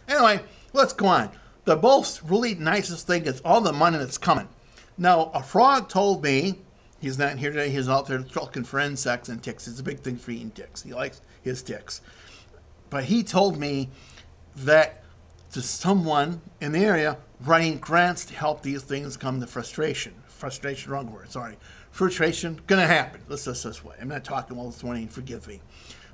Anyway, let's go on. The most really nicest thing is all the money that's coming. Now, a frog told me, he's not here today, he's out there looking for insects and ticks. It's a big thing for eating ticks. He likes his ticks. But he told me that there's someone in the area writing grants to help these things come to frustration. Frustration, wrong word, sorry. Frustration, gonna happen. Let's just this way. I'm not talking well this morning, forgive me.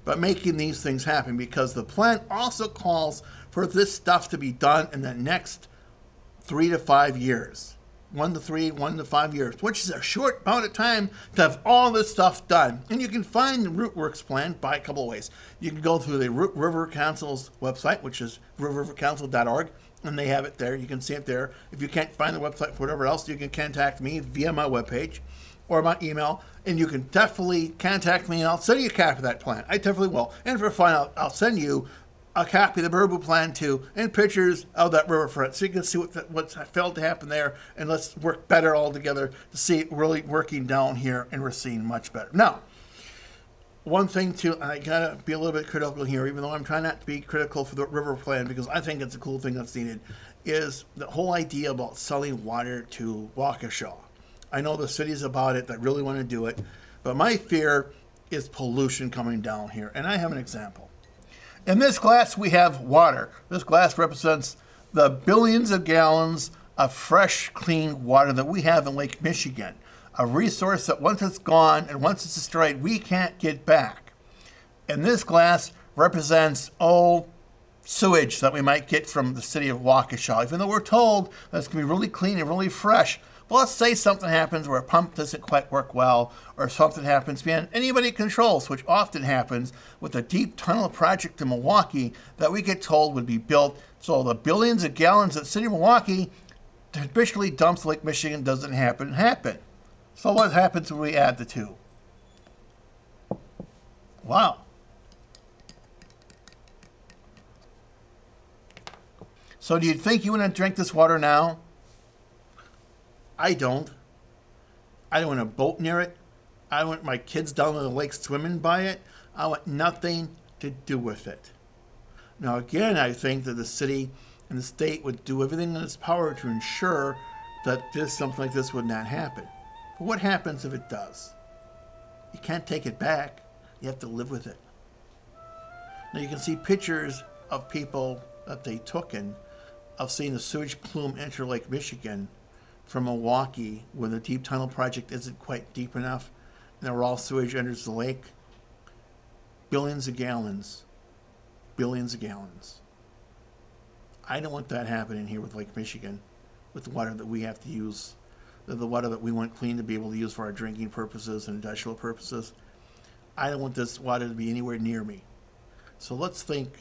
But making these things happen, because the plan also calls for this stuff to be done in the next 3 to 5 years. 1 to 3, 1 to 5 years, which is a short amount of time to have all this stuff done. And you can find the Rootworks plan by a couple of ways. You can go through the River Council's website, which is rivercouncil.org, and they have it there. You can see it there. If you can't find the website for whatever else, you can contact me via my webpage or my email, and you can definitely contact me, and I'll send you a copy of that plan. I definitely will. And for fun, I'll send you a copy of the Burbu plan too, and pictures of that riverfront, so you can see what's failed to happen there, and let's work better all together to see it really working down here, and we're seeing much better. Now, one thing too, I gotta be a little bit critical here, even though I'm trying not to be critical for the river plan, because I think it's a cool thing that's needed, is the whole idea about selling water to Waukesha. I know the cities about it that really want to do it, but my fear is pollution coming down here, and I have an example. In this glass, we have water. This glass represents the billions of gallons of fresh, clean water that we have in Lake Michigan, a resource that once it's gone and once it's destroyed, we can't get back. And this glass represents, sewage that we might get from the city of Waukesha, even though we're told that it's going to be really clean and really fresh. Well, let's say something happens where a pump doesn't quite work well, or something happens beyond anybody controls, which often happens with a deep tunnel project in Milwaukee that we get told would be built. So the billions of gallons that the city of Milwaukee habitually dumps Lake Michigan doesn't happen. So what happens when we add the two? Wow. So do you think you want to drink this water now? I don't. I don't want a boat near it. I don't want my kids down in the lake swimming by it. I want nothing to do with it. Now, again, I think that the city and the state would do everything in its power to ensure that something like this would not happen. But what happens if it does? You can't take it back. You have to live with it. Now, you can see pictures of people that they took in of seeing the sewage plume enter Lake Michigan from Milwaukee when the deep tunnel project isn't quite deep enough and the raw sewage enters the lake. Billions of gallons. Billions of gallons. I don't want that happening here with Lake Michigan, with the water that we have to use, the water that we want clean to be able to use for our drinking purposes and industrial purposes. I don't want this water to be anywhere near me. So let's think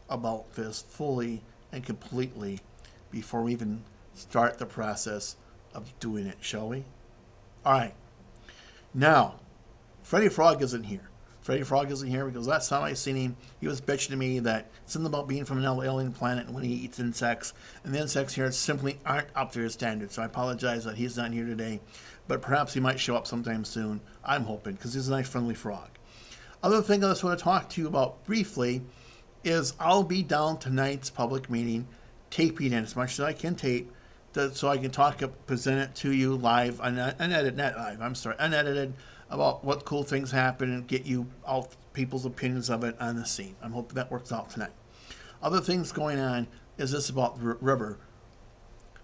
about this fully and completely before we even start the process of doing it, shall we? All right. Now, Fredy Frog isn't here. Fredy Frog isn't here because last time I seen him, he was bitching to me that something about being from an alien planet and when he eats insects, and the insects here simply aren't up to his standards. So I apologize that he's not here today, but perhaps he might show up sometime soon. I'm hoping, because he's a nice, friendly frog. Other thing I just want to talk to you about briefly is I'll be down tonight's public meeting, taping it as much as I can tape, so I can present it to you live, unedited about what cool things happen and get you all people's opinions of it on the scene. I'm hoping that works out tonight. Other things going on is this about the river.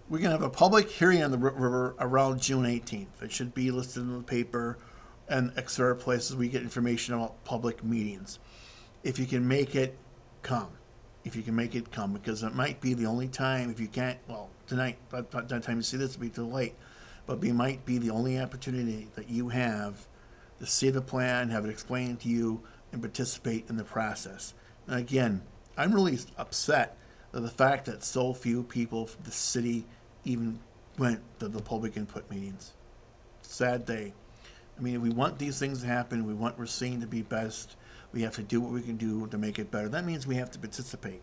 We're going to have a public hearing on the river around June 18th. It should be listed in the paper and extra places we get information about public meetings. If you can make it, come. If you can make it, come, because it might be the only time. If you can't, well, tonight, by the time you see this, it'll be too late. But it might be the only opportunity that you have to see the plan, have it explained to you, and participate in the process. And again, I'm really upset at the fact that so few people from the city even went to the public input meetings. Sad day. I mean, if we want these things to happen, we want Racine to be best, we have to do what we can do to make it better. That means we have to participate.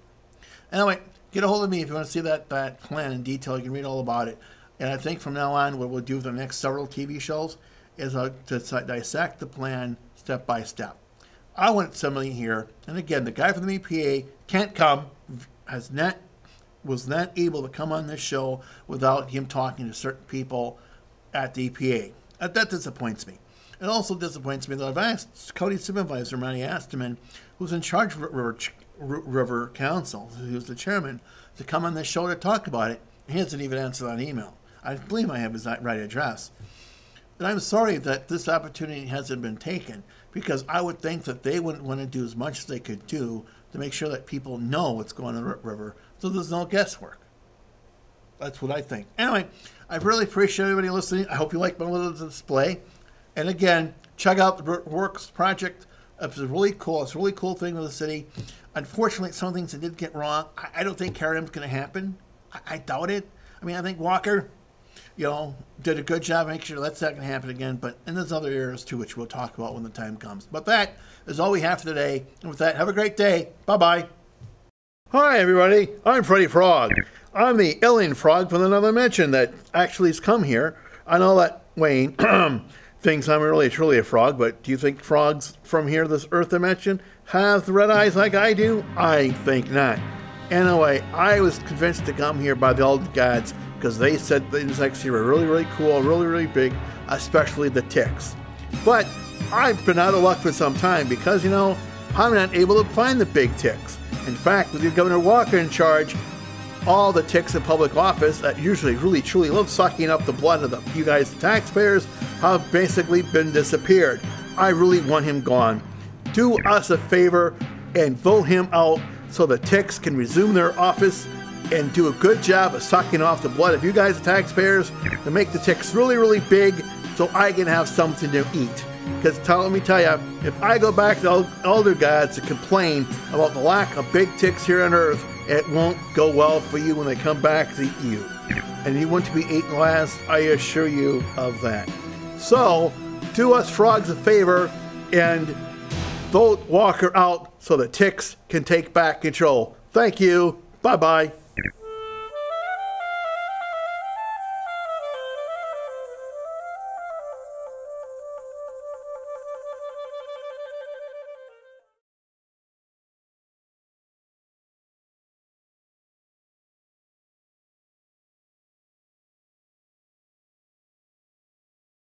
Anyway, get a hold of me if you want to see that plan in detail. You can read all about it. And I think from now on, what we'll do for the next several TV shows is to dissect the plan step by step. I want somebody here, and again, the guy from the EPA can't come was not able to come on this show without him talking to certain people at the EPA. That disappoints me. It also disappoints me that I've asked County Supervisor Manny Astaman, who's in charge of River Council, who's the chairman, to come on this show to talk about it. He hasn't even answered that email. I believe I have his right address. And I'm sorry that this opportunity hasn't been taken, because I would think that they wouldn't want to do as much as they could do to make sure that people know what's going on in the river, so there's no guesswork. That's what I think. Anyway, I really appreciate everybody listening. I hope you like my little display. And again, check out the Works project. It's really cool. It's a really cool thing with the city. Unfortunately, some things that did get wrong. I don't think carrying's going to happen. I doubt it. I mean, I think Walker, did a good job making sure that's not going to happen again. And there's other areas too, which we'll talk about when the time comes. But that is all we have for today. And with that, have a great day. Bye-bye. Hi, everybody. I'm Fredy Frog. I'm the alien frog from another dimension that actually has come here. I know that Wayne thinks I'm really truly a frog, but do you think frogs from here, this Earth dimension, have the red eyes like I do? I think not. Anyway, I was convinced to come here by the old gods because they said the insects here were really, really cool, really, really big, especially the ticks. But I've been out of luck for some time because, I'm not able to find the big ticks. In fact, with Governor Walker in charge, all the ticks in public office that usually really truly love sucking up the blood of you guys, the taxpayers, have basically been disappeared. I really want him gone. Do us a favor and vote him out so the ticks can resume their office and do a good job of sucking off the blood of you guys, the taxpayers, to make the ticks really, really big so I can have something to eat. Because let me tell you, if I go back to elder gods to complain about the lack of big ticks here on Earth, it won't go well for you when they come back to eat you. And you want to be eaten last, I assure you of that. So, do us frogs a favor and vote Walker out so the ticks can take back control. Thank you. Bye-bye.